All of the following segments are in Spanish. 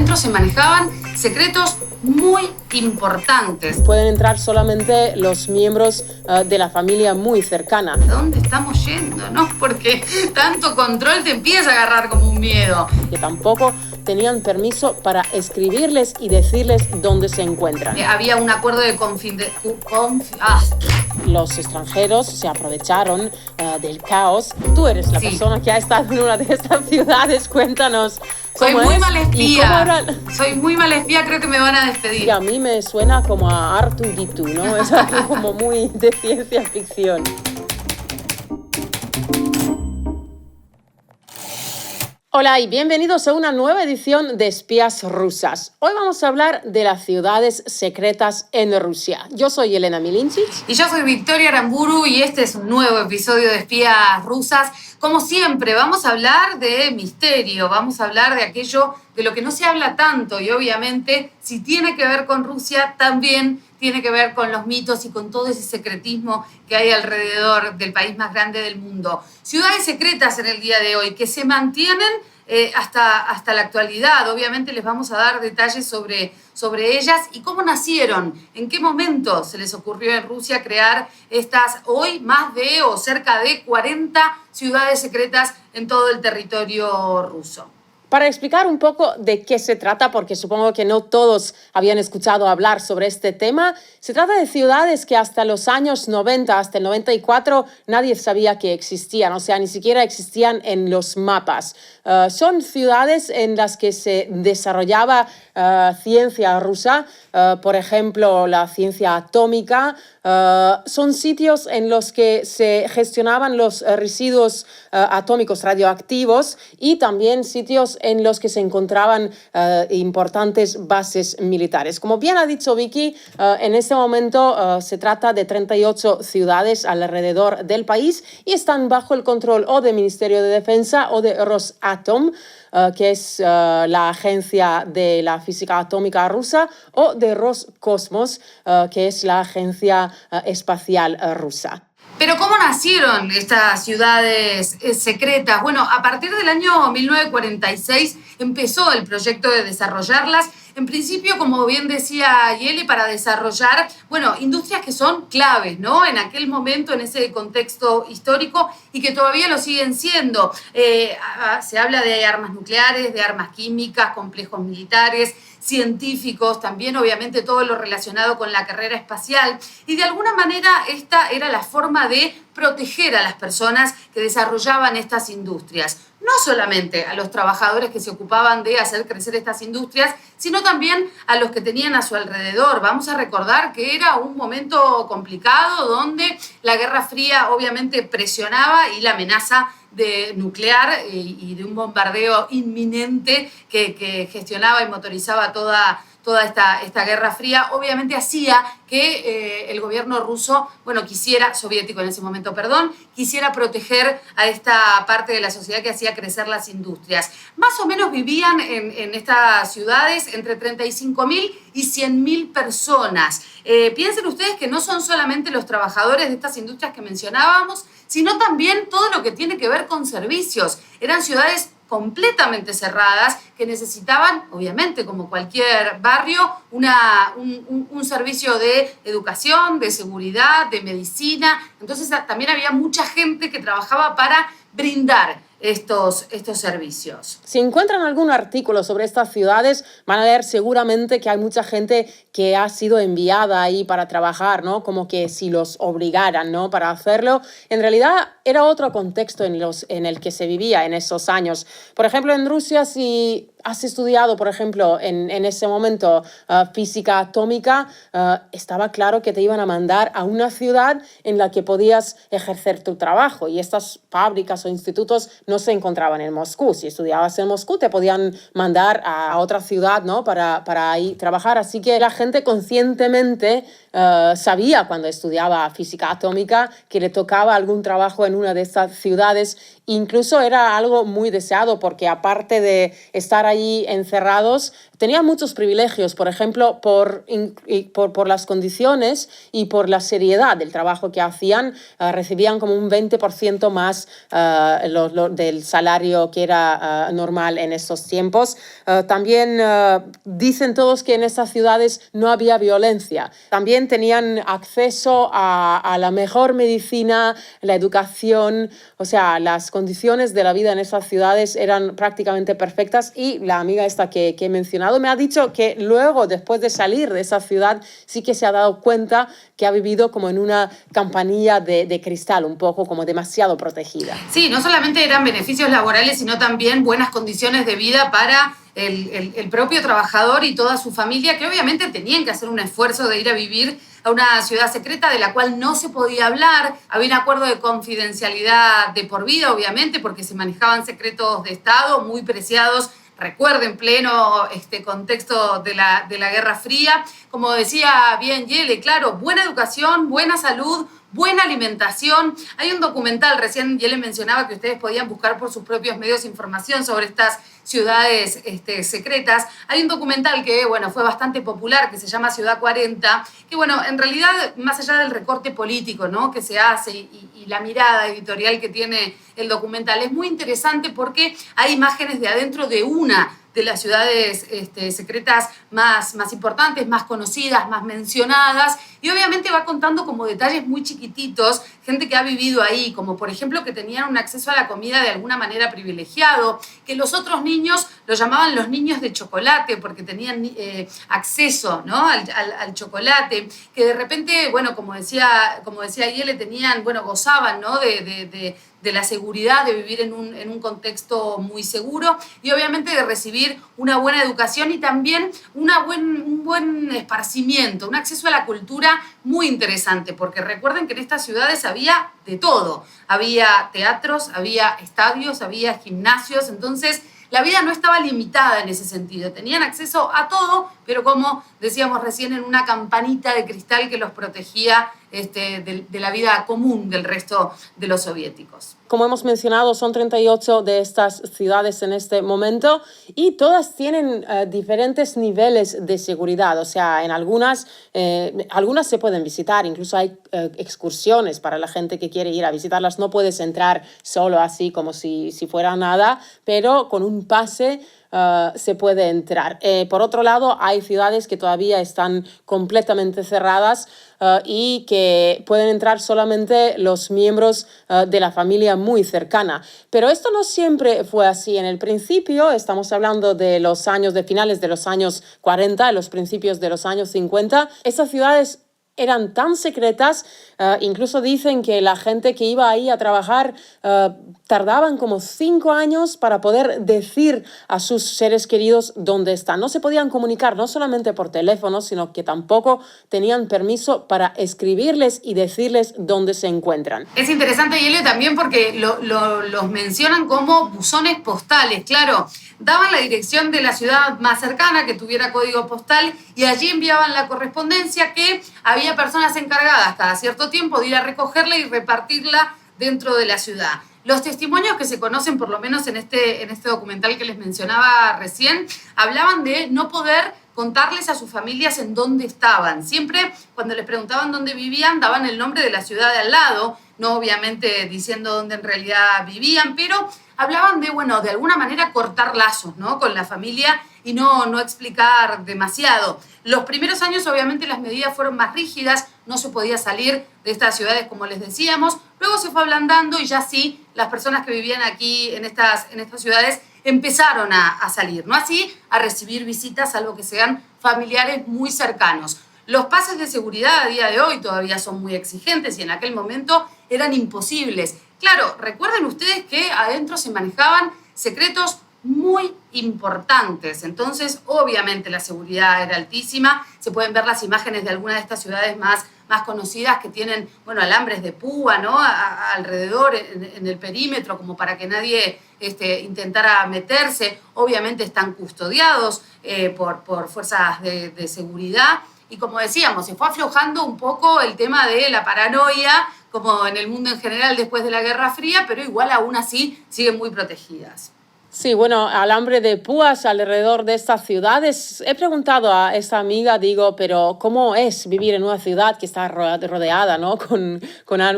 adentro se manejaban secretos muy importantes. Pueden entrar solamente los miembros de la familia muy cercana. ¿A dónde estamos yendo, no? Porque tanto control te empieza a agarrar como un miedo. Que tampoco tenían permiso para escribirles y decirles dónde se encuentran. Había un acuerdo de Los extranjeros se aprovecharon del caos. Tú eres la persona que ha estado en una de estas ciudades. Cuéntanos. Soy muy mala espía. Soy muy mala espía, creo que me van a despedir. Y a mí me suena como a Artuditu, ¿no? Es algo como muy de ciencia ficción. Hola y bienvenidos a una nueva edición de Espías Rusas. Hoy vamos a hablar de las ciudades secretas en Rusia. Yo soy Elena Milinchich. Y yo soy Victoria Aramburu y este es un nuevo episodio de Espías Rusas. Como siempre, vamos a hablar de misterio, vamos a hablar de aquello de lo que no se habla tanto y obviamente si tiene que ver con Rusia también tiene que ver con los mitos y con todo ese secretismo que hay alrededor del país más grande del mundo. Ciudades secretas en el día de hoy que se mantienen hasta la actualidad. Obviamente les vamos a dar detalles sobre ellas y cómo nacieron, en qué momento se les ocurrió en Rusia crear estas hoy más de o cerca de 40 ciudades secretas en todo el territorio ruso. Para explicar un poco de qué se trata, porque supongo que no todos habían escuchado hablar sobre este tema, se trata de ciudades que hasta los años 90, hasta el 94, nadie sabía que existían, o sea, ni siquiera existían en los mapas. Son ciudades en las que se desarrollaba ciencia rusa, por ejemplo, la ciencia atómica. Son sitios en los que se gestionaban los residuos atómicos radioactivos y también sitios en los que se encontraban importantes bases militares. Como bien ha dicho Vicky, en este momento se trata de 38 ciudades alrededor del país y están bajo el control o del Ministerio de Defensa o de Rosatom, que es la agencia de la física atómica rusa, o de Roscosmos, que es la agencia espacial rusa. Pero ¿cómo nacieron estas ciudades secretas? Bueno, a partir del año 1946 empezó el proyecto de desarrollarlas. En principio, como bien decía Yeli, para desarrollar, industrias que son claves, ¿no? En aquel momento, en ese contexto histórico y que todavía lo siguen siendo. Se habla de armas nucleares, de armas químicas, complejos militares, científicos, también obviamente todo lo relacionado con la carrera espacial. Y de alguna manera esta era la forma de proteger a las personas que desarrollaban estas industrias. No solamente a los trabajadores que se ocupaban de hacer crecer estas industrias, sino también a los que tenían a su alrededor. Vamos a recordar que era un momento complicado donde la Guerra Fría obviamente presionaba y la amenaza de nuclear y de un bombardeo inminente que gestionaba y motorizaba toda esta Guerra Fría, obviamente hacía que el gobierno ruso, soviético en ese momento, quisiera proteger a esta parte de la sociedad que hacía crecer las industrias. Más o menos vivían en estas ciudades entre 35.000 y 100.000 personas. Piensen ustedes que no son solamente los trabajadores de estas industrias que mencionábamos, sino también todo lo que tiene que ver con servicios. Eran ciudades completamente cerradas que necesitaban, obviamente, como cualquier barrio, un servicio de educación, de seguridad, de medicina. Entonces también había mucha gente que trabajaba para brindar estos servicios. Si encuentran algún artículo sobre estas ciudades, van a ver seguramente que hay mucha gente que ha sido enviada ahí para trabajar, ¿no? Como que si los obligaran, ¿no? Para hacerlo. En realidad era otro contexto en el que se vivía en esos años. Por ejemplo, en Rusia, si has estudiado, por ejemplo, en ese momento física atómica, estaba claro que te iban a mandar a una ciudad en la que podías ejercer tu trabajo y estas fábricas o institutos no se encontraban en Moscú. Si estudiabas en Moscú te podían mandar a otra ciudad, ¿no? para ahí trabajar. Así que la gente conscientemente sabía cuando estudiaba física atómica que le tocaba algún trabajo en una de estas ciudades Incluso era algo muy deseado porque aparte de estar allí encerrados, tenían muchos privilegios, por ejemplo, por las condiciones y por la seriedad del trabajo que hacían, recibían como un 20% más del salario que era normal en estos tiempos. También dicen todos que en estas ciudades no había violencia. También tenían acceso a la mejor medicina, la educación, o sea, las condiciones de la vida en esas ciudades eran prácticamente perfectas y la amiga esta que he mencionado me ha dicho que luego, después de salir de esa ciudad, sí que se ha dado cuenta que ha vivido como en una campanilla de cristal, un poco como demasiado protegida. Sí, no solamente eran beneficios laborales, sino también buenas condiciones de vida para el propio trabajador y toda su familia, que obviamente tenían que hacer un esfuerzo de ir a vivir a una ciudad secreta de la cual no se podía hablar. Había un acuerdo de confidencialidad de por vida, obviamente, porque se manejaban secretos de Estado muy preciados. Recuerden, pleno contexto de la Guerra Fría. Como decía bien Yele, claro, buena educación, buena salud, buena alimentación. Hay un documental, recién Yele mencionaba que ustedes podían buscar por sus propios medios información sobre estas ciudades secretas. Hay un documental que, bueno, fue bastante popular, que se llama Ciudad 40, que, bueno, en realidad, más allá del recorte político, ¿no?, que se hace y la mirada editorial que tiene el documental, es muy interesante porque hay imágenes de adentro de una de las ciudades secretas más importantes, más conocidas, más mencionadas, y obviamente va contando como detalles muy chiquititos, gente que ha vivido ahí, como por ejemplo que tenían un acceso a la comida de alguna manera privilegiado, que los otros niños lo llamaban los niños de chocolate, porque tenían acceso, ¿no?, al chocolate, que de repente, bueno, como decía Yele, tenían, bueno, gozaban, ¿no?, de la seguridad de vivir en un contexto muy seguro y obviamente de recibir una buena educación y también un buen esparcimiento, un acceso a la cultura muy interesante, porque recuerden que en estas ciudades había de todo, había teatros, había estadios, había gimnasios, entonces la vida no estaba limitada en ese sentido, tenían acceso a todo, pero como decíamos recién, en una campanita de cristal que los protegía de la vida común del resto de los soviéticos. Como hemos mencionado, son 38 de estas ciudades en este momento y todas tienen diferentes niveles de seguridad. O sea, en algunas se pueden visitar, incluso hay excursiones para la gente que quiere ir a visitarlas. No puedes entrar solo así como si fuera nada, pero con un pase se puede entrar. Por otro lado, hay ciudades que todavía están completamente cerradas y que pueden entrar solamente los miembros de la familia muy cercana. Pero esto no siempre fue así. En el principio, estamos hablando de los años, de finales de los años 40, los principios de los años 50, esas ciudades eran tan secretas, incluso dicen que la gente que iba ahí a trabajar tardaban como 5 años para poder decir a sus seres queridos dónde están. No se podían comunicar, no solamente por teléfono, sino que tampoco tenían permiso para escribirles y decirles dónde se encuentran. Es interesante, Yelio, también porque los mencionan como buzones postales, claro. Daban la dirección de la ciudad más cercana que tuviera código postal y allí enviaban la correspondencia, que había personas encargadas cada cierto tiempo de ir a recogerla y repartirla dentro de la ciudad. Los testimonios que se conocen, por lo menos en este documental que les mencionaba recién, hablaban de no poder contarles a sus familias en dónde estaban. Siempre cuando les preguntaban dónde vivían, daban el nombre de la ciudad de al lado, no obviamente diciendo dónde en realidad vivían, pero hablaban de, bueno, de alguna manera cortar lazos, ¿no?, con la familia y no explicar demasiado. Los primeros años, obviamente, las medidas fueron más rígidas, no se podía salir de estas ciudades, como les decíamos. Luego se fue ablandando y ya sí, las personas que vivían aquí en estas ciudades empezaron a salir, no así a recibir visitas, salvo que sean familiares muy cercanos. Los pases de seguridad a día de hoy todavía son muy exigentes y en aquel momento eran imposibles. Claro, recuerden ustedes que adentro se manejaban secretos muy importantes, entonces obviamente la seguridad era altísima. Se pueden ver las imágenes de algunas de estas ciudades más conocidas que tienen, bueno, alambres de púa, ¿no?, alrededor en el perímetro, como para que nadie intentara meterse. Obviamente están custodiados por fuerzas de seguridad. Y como decíamos, se fue aflojando un poco el tema de la paranoia como en el mundo en general después de la Guerra Fría, pero igual aún así siguen muy protegidas. Sí, bueno, alambre de púas alrededor de estas ciudades. He preguntado a esta amiga, digo, pero ¿cómo es vivir en una ciudad que está rodeada, ¿no? con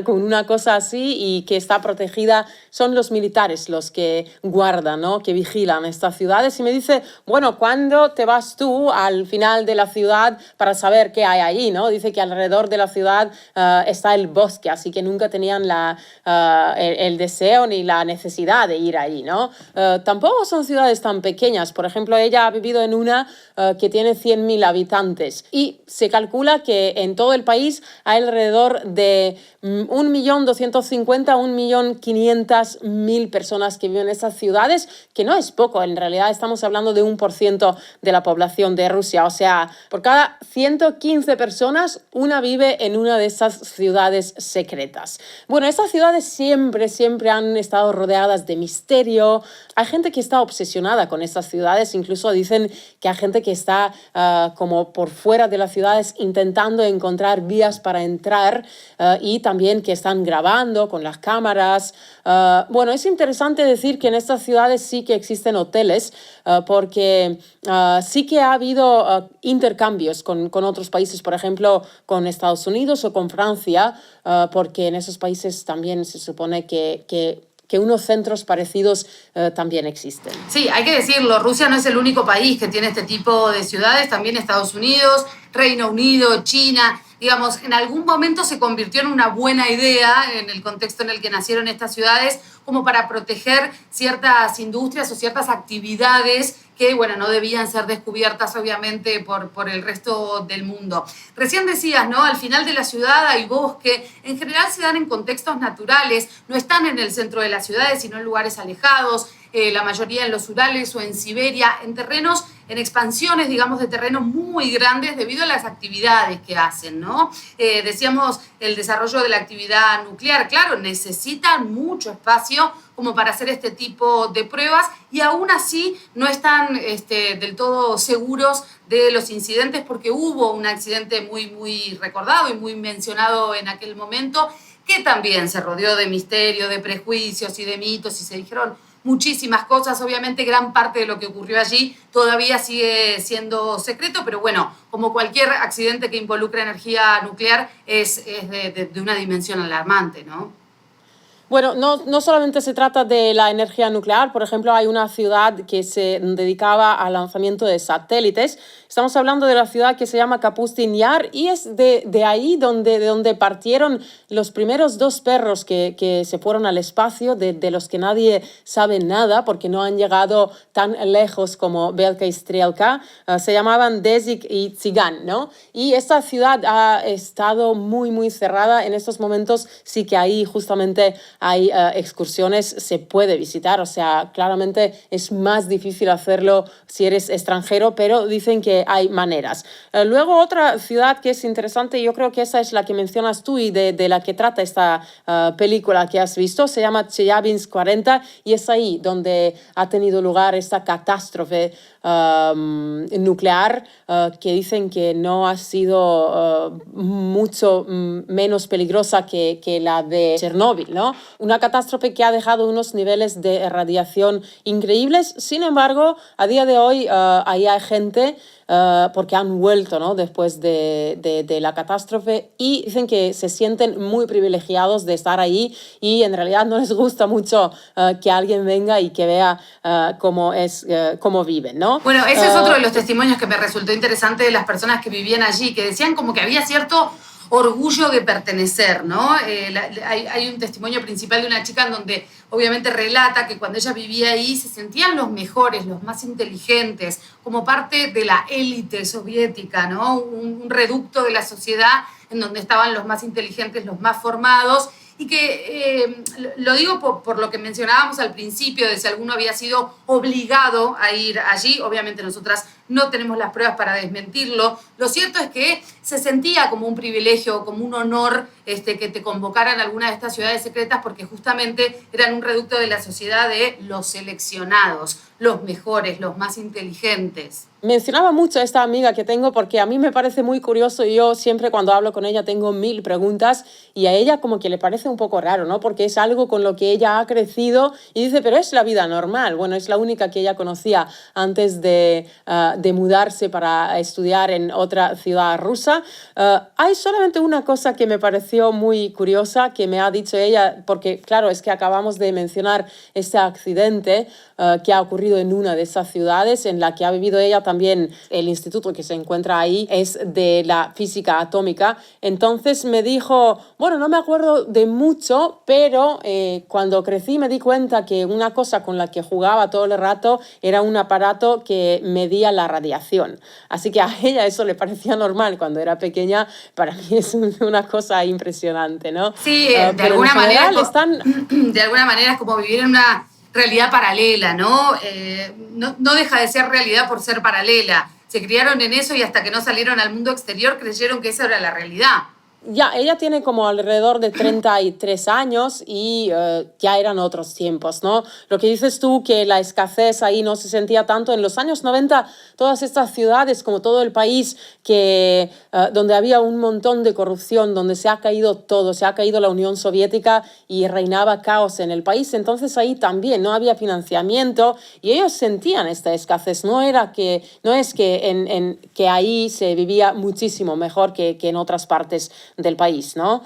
una cosa así y que está protegida? Son los militares los que guardan, ¿no? Que vigilan estas ciudades. Y me dice, bueno, ¿cuándo te vas tú al final de la ciudad para saber qué hay ahí, ¿no? Dice que alrededor de la ciudad está el bosque, así que nunca tenían el deseo ni la necesidad de ir ahí, ¿no? Tampoco son ciudades tan pequeñas. Por ejemplo, ella ha vivido en una que tiene 100.000 habitantes y se calcula que en todo el país hay alrededor de 1.250.000 a 1.500.000 personas que viven en estas ciudades, que no es poco. En realidad estamos hablando de 1% de la población de Rusia. O sea, por cada 115 personas, una vive en una de esas ciudades secretas. Bueno, estas ciudades siempre han estado rodeadas de misterio. Hay gente que está obsesionada con estas ciudades, incluso dicen que hay gente que está como por fuera de las ciudades intentando encontrar vías para entrar y también que están grabando con las cámaras. Bueno, es interesante decir que en estas ciudades sí que existen hoteles porque sí que ha habido intercambios con otros países, por ejemplo, con Estados Unidos o con Francia, porque en esos países también se supone que unos centros parecidos también existen. Sí, hay que decirlo, Rusia no es el único país que tiene este tipo de ciudades, también Estados Unidos, Reino Unido, China. Digamos, en algún momento se convirtió en una buena idea, en el contexto en el que nacieron estas ciudades, como para proteger ciertas industrias o ciertas actividades que, bueno, no debían ser descubiertas, obviamente, por el resto del mundo. Recién decías, ¿no? Al final de la ciudad hay bosque. En general se dan en contextos naturales, no están en el centro de las ciudades, sino en lugares alejados, la mayoría en los Urales o en Siberia, en terrenos, en expansiones, digamos, de terrenos muy grandes debido a las actividades que hacen, ¿no? Decíamos el desarrollo de la actividad nuclear, claro, necesitan mucho espacio como para hacer este tipo de pruebas y aún así no están del todo seguros de los incidentes porque hubo un accidente muy recordado y muy mencionado en aquel momento que también se rodeó de misterio, de prejuicios y de mitos y se dijeron muchísimas cosas. Obviamente gran parte de lo que ocurrió allí todavía sigue siendo secreto, pero bueno, como cualquier accidente que involucra energía nuclear es de una dimensión alarmante, ¿no? Bueno, no solamente se trata de la energía nuclear, por ejemplo, hay una ciudad que se dedicaba al lanzamiento de satélites. Estamos hablando de la ciudad que se llama Kapustin Yar y es de ahí de donde partieron los primeros 2 perros que se fueron al espacio, de los que nadie sabe nada porque no han llegado tan lejos como Belka y Strelka. Se llamaban Desik y Tsigan, ¿no? Y esta ciudad ha estado muy cerrada. En estos momentos sí que ahí justamente hay excursiones, se puede visitar, o sea, claramente es más difícil hacerlo si eres extranjero, pero dicen que hay maneras. Luego otra ciudad que es interesante, yo creo que esa es la que mencionas tú y de la que trata esta película que has visto, se llama Chelyabinsk 40 y es ahí donde ha tenido lugar esta catástrofe nuclear que dicen que no ha sido mucho menos peligrosa que la de Chernóbil, ¿no? Una catástrofe que ha dejado unos niveles de radiación increíbles. Sin embargo, a día de hoy ahí hay gente porque han vuelto, ¿no? Después de la catástrofe y dicen que se sienten muy privilegiados de estar ahí y en realidad no les gusta mucho que alguien venga y que vea cómo viven, ¿no? Bueno, ese es otro de los testimonios que me resultó interesante de las personas que vivían allí, que decían como que había cierto orgullo de pertenecer, ¿no? Hay un testimonio principal de una chica en donde obviamente relata que cuando ella vivía ahí se sentían los mejores, los más inteligentes, como parte de la élite soviética, ¿no? Un reducto de la sociedad en donde estaban los más inteligentes, los más formados, y que lo digo por lo que mencionábamos al principio, de si alguno había sido obligado a ir allí. Obviamente nosotras no tenemos las pruebas para desmentirlo. Lo cierto es que se sentía como un privilegio, como un honor que te convocaran a alguna de estas ciudades secretas porque justamente eran un reducto de la sociedad de los seleccionados, los mejores, los más inteligentes. Mencionaba mucho a esta amiga que tengo porque a mí me parece muy curioso y yo siempre cuando hablo con ella tengo 1000 preguntas y a ella como que le parece un poco raro, ¿no? Porque es algo con lo que ella ha crecido y dice, pero es la vida normal. Bueno, es la única que ella conocía antes de mudarse para estudiar en otra ciudad rusa. Hay solamente una cosa que me pareció muy curiosa que me ha dicho ella, porque claro, es que acabamos de mencionar este accidente que ha ocurrido en una de esas ciudades en la que ha vivido ella también. El instituto que se encuentra ahí es de la física atómica. Entonces me dijo, bueno, no me acuerdo de mucho, pero cuando crecí me di cuenta que una cosa con la que jugaba todo el rato era un aparato que medía la radiación. Así que a ella eso le parecía normal cuando era pequeña. Para mí es una cosa impresionante, ¿no? Sí, de Pero alguna en manera, general están... de alguna manera es como vivir en una realidad paralela, ¿no? No deja de ser realidad por ser paralela. Se criaron en eso y hasta que no salieron al mundo exterior creyeron que esa era la realidad. Ya, ella tiene como alrededor de 33 años y ya eran otros tiempos, ¿no? Lo que dices tú, que la escasez ahí no se sentía tanto. En los años 90, todas estas ciudades, como todo el país, donde había un montón de corrupción, donde se ha caído todo, se ha caído la Unión Soviética y reinaba caos en el país. Entonces ahí también no había financiamiento y ellos sentían esta escasez. No es que ahí se vivía muchísimo mejor que en otras partes del país, ¿no?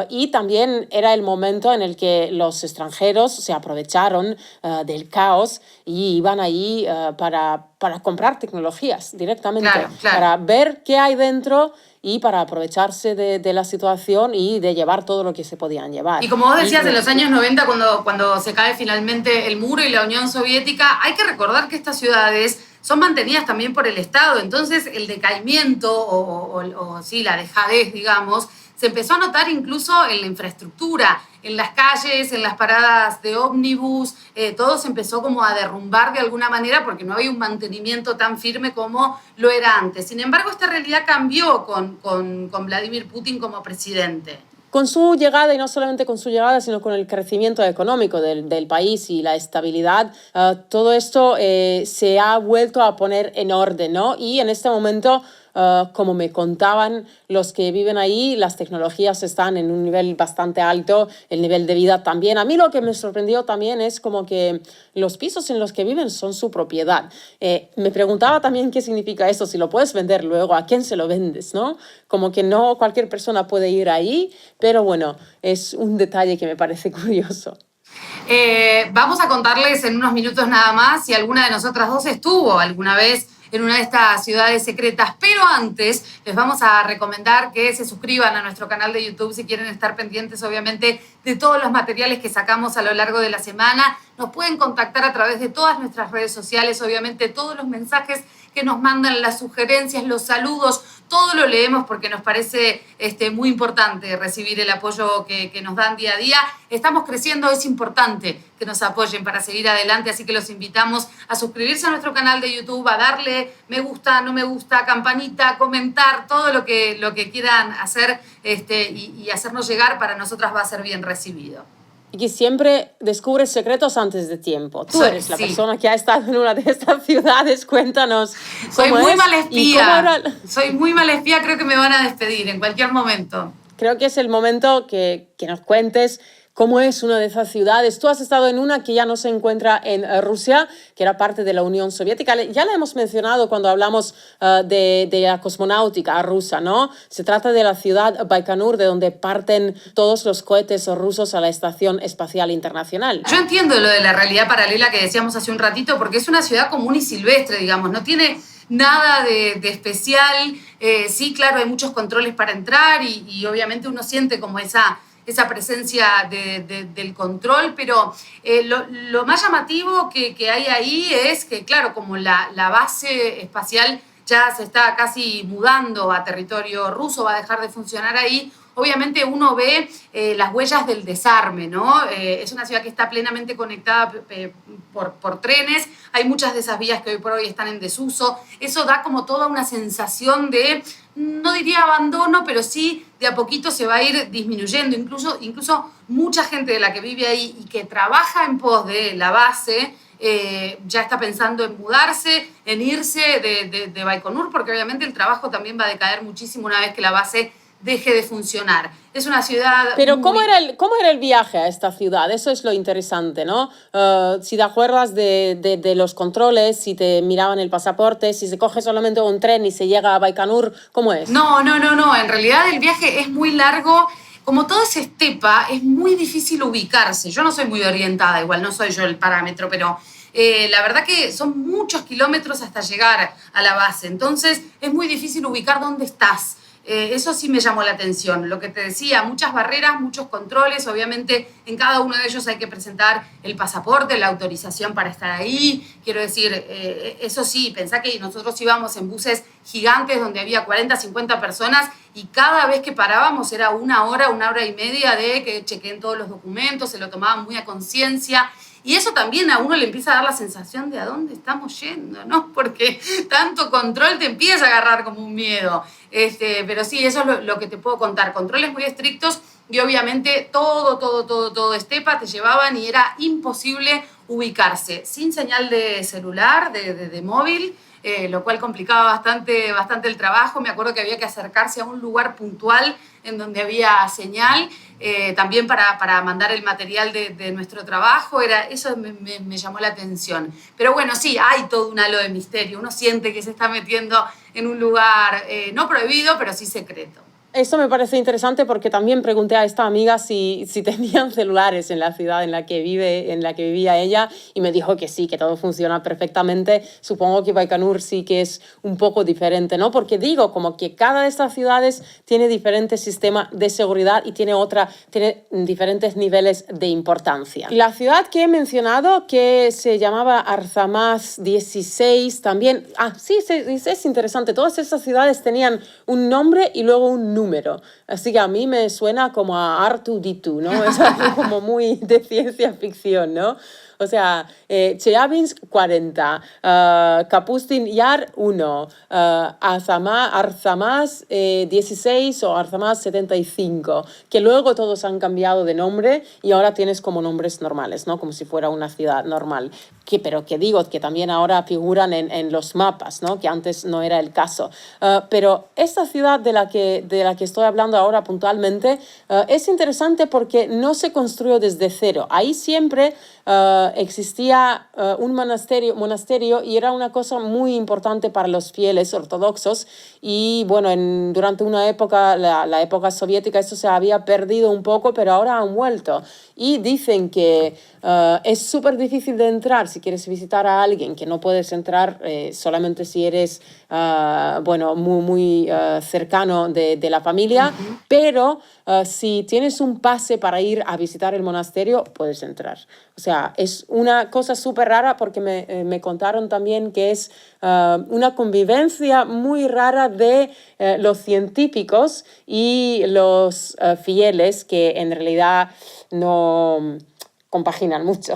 Y también era el momento en el que los extranjeros se aprovecharon del caos y iban ahí para comprar tecnologías directamente, Claro. para ver qué hay dentro y para aprovecharse de la situación y de llevar todo lo que se podían llevar. Y como vos decías, en los años 90, cuando se cae finalmente el muro y la Unión Soviética, hay que recordar que estas ciudades son mantenidas también por el Estado. Entonces, el decaimiento o sí, la dejadez, digamos, se empezó a notar incluso en la infraestructura, en las calles, en las paradas de ómnibus, todo se empezó como a derrumbar de alguna manera porque no había un mantenimiento tan firme como lo era antes. Sin embargo, esta realidad cambió con Vladimir Putin como presidente. Con su llegada, y no solamente con su llegada, sino con el crecimiento económico del país y la estabilidad, todo esto se ha vuelto a poner en orden, ¿no? Y en este momento, como me contaban los que viven ahí, las tecnologías están en un nivel bastante alto, el nivel de vida también. A mí lo que me sorprendió también es como que los pisos en los que viven son su propiedad. Me preguntaba también qué significa eso, si lo puedes vender luego, ¿a quién se lo vendes, no? Como que no cualquier persona puede ir ahí, pero bueno, es un detalle que me parece curioso. Vamos a contarles en unos minutos nada más si alguna de nosotras dos estuvo alguna vez en una de estas ciudades secretas. Pero antes les vamos a recomendar que se suscriban a nuestro canal de YouTube si quieren estar pendientes, obviamente, de todos los materiales que sacamos a lo largo de la semana. Nos pueden contactar a través de todas nuestras redes sociales, obviamente todos los mensajes que nos mandan, las sugerencias, los saludos, todo lo leemos porque nos parece muy importante recibir el apoyo que nos dan día a día. Estamos creciendo, es importante que nos apoyen para seguir adelante, así que los invitamos a suscribirse a nuestro canal de YouTube, a darle me gusta, no me gusta, campanita, comentar, todo lo que quieran hacer y hacernos llegar, para nosotras va a ser bien recibido. Y que siempre descubres secretos antes de tiempo. Tú eres la persona que ha estado en una de estas ciudades. Cuéntanos cómo Soy muy es mala y cómo espía. era... Soy muy mala espía, creo que me van a despedir en cualquier momento. Creo que es el momento que nos cuentes cómo es una de esas ciudades. Tú has estado en una que ya no se encuentra en Rusia, que era parte de la Unión Soviética. Ya la hemos mencionado cuando hablamos de la cosmonáutica rusa, ¿no? Se trata de la ciudad Baikonur, de donde parten todos los cohetes rusos a la Estación Espacial Internacional. Yo entiendo lo de la realidad paralela que decíamos hace un ratito, porque es una ciudad común y silvestre, digamos, no tiene nada de especial. Sí, claro, hay muchos controles para entrar y obviamente uno siente como esa presencia del control, pero lo más llamativo que hay ahí es que, claro, como la base espacial ya se está casi mudando a territorio ruso, va a dejar de funcionar ahí, obviamente uno ve las huellas del desarme, ¿no? Es una ciudad que está plenamente conectada por trenes, hay muchas de esas vías que hoy por hoy están en desuso, eso da como toda una sensación de, no diría abandono, pero sí de a poquito se va a ir disminuyendo, incluso mucha gente de la que vive ahí y que trabaja en pos de la base, ya está pensando en mudarse, en irse de Baikonur, porque obviamente el trabajo también va a decaer muchísimo una vez que la base deje de funcionar. Es una ciudad... Pero ¿cómo era el viaje a esta ciudad? Eso es lo interesante, ¿no? Si te acuerdas de los controles, si te miraban el pasaporte, si se coge solamente un tren y se llega a Baikonur, ¿cómo es? No. En realidad el viaje es muy largo. Como todo es estepa, es muy difícil ubicarse. Yo no soy muy orientada, igual no soy yo el parámetro, pero la verdad que son muchos kilómetros hasta llegar a la base. Entonces es muy difícil ubicar dónde estás. Eso sí me llamó la atención. Lo que te decía, muchas barreras, muchos controles. Obviamente en cada uno de ellos hay que presentar el pasaporte, la autorización para estar ahí. Quiero decir, eso sí, pensá que nosotros íbamos en buses gigantes donde había 40, 50 personas y cada vez que parábamos era una hora y media de que chequeen todos los documentos, se lo tomaban muy a conciencia. Y eso también a uno le empieza a dar la sensación de a dónde estamos yendo, ¿no? Porque tanto control te empieza a agarrar como un miedo. Pero sí, eso es lo que te puedo contar. Controles muy estrictos y obviamente todo estepa te llevaban y era imposible ubicarse. Sin señal de celular, de móvil, lo cual complicaba bastante el trabajo. Me acuerdo que había que acercarse a un lugar puntual en donde había señal, también para mandar el material de nuestro trabajo. Eso me llamó la atención. Pero bueno, sí, hay todo un halo de misterio. Uno siente que se está metiendo en un lugar no prohibido, pero sí secreto. Eso me parece interesante porque también pregunté a esta amiga si tenían celulares en la ciudad en la que vivía ella y me dijo que sí, que todo funciona perfectamente. Supongo que Baikonur sí que es un poco diferente, ¿no? Porque digo, como que cada de estas ciudades tiene diferentes sistemas de seguridad y tiene diferentes niveles de importancia. Y la ciudad que he mencionado, que se llamaba Arzamas 16, también... sí, es interesante. Todas estas ciudades tenían un nombre y luego un número. Así que a mí me suena como a R2-D2, ¿no? Es algo como muy de ciencia ficción, ¿no? O sea, Chelyabinsk 40, Kapustin Yar 1, Arzamas 16 o Arzamas 75, que luego todos han cambiado de nombre y ahora tienes como nombres normales, ¿no? Como si fuera una ciudad normal. Pero que digo, que también ahora figuran en los mapas, ¿no? Que antes no era el caso. Pero esta ciudad de la que estoy hablando ahora puntualmente es interesante porque no se construyó desde cero. Ahí siempre existía un monasterio y era una cosa muy importante para los fieles ortodoxos y bueno, durante una época, la época soviética, eso se había perdido un poco, pero ahora han vuelto y dicen que es súper difícil de entrar si quieres visitar a alguien, que no puedes entrar solamente si eres muy cercano de la familia, pero si tienes un pase para ir a visitar el monasterio, puedes entrar. O sea, es una cosa súper rara porque me contaron también que es una convivencia muy rara de los científicos y los fieles que en realidad no compaginan mucho.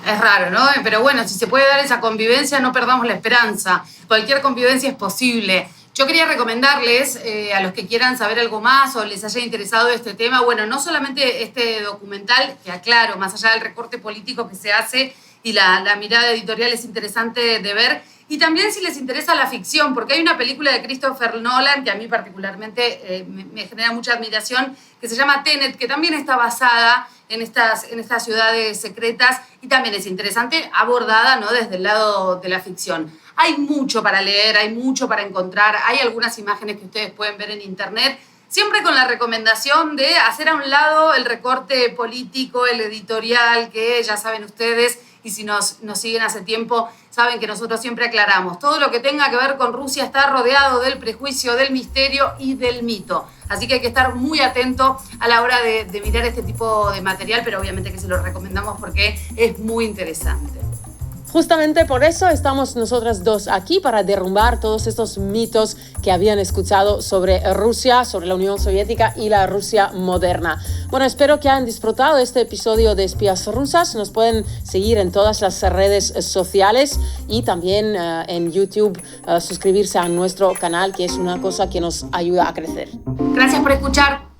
Es raro, ¿no? Pero bueno, si se puede dar esa convivencia, no perdamos la esperanza. Cualquier convivencia es posible. Yo quería recomendarles a los que quieran saber algo más o les haya interesado este tema, bueno, no solamente este documental, que aclaro, más allá del recorte político que se hace y la mirada editorial es interesante de ver, y también si les interesa la ficción, porque hay una película de Christopher Nolan que a mí particularmente me genera mucha admiración, que se llama Tenet, que también está basada en estas ciudades secretas y también es interesante, abordada, ¿no?, desde el lado de la ficción. Hay mucho para leer, hay mucho para encontrar, hay algunas imágenes que ustedes pueden ver en internet, siempre con la recomendación de hacer a un lado el recorte político, el editorial, que ya saben ustedes, y si nos siguen hace tiempo, saben que nosotros siempre aclaramos. Todo lo que tenga que ver con Rusia está rodeado del prejuicio, del misterio y del mito. Así que hay que estar muy atento a la hora de mirar este tipo de material, pero obviamente que se lo recomendamos porque es muy interesante. Justamente por eso estamos nosotras dos aquí, para derrumbar todos estos mitos que habían escuchado sobre Rusia, sobre la Unión Soviética y la Rusia moderna. Bueno, espero que hayan disfrutado este episodio de Espías Rusas. Nos pueden seguir en todas las redes sociales y también en YouTube, suscribirse a nuestro canal, que es una cosa que nos ayuda a crecer. Gracias por escuchar.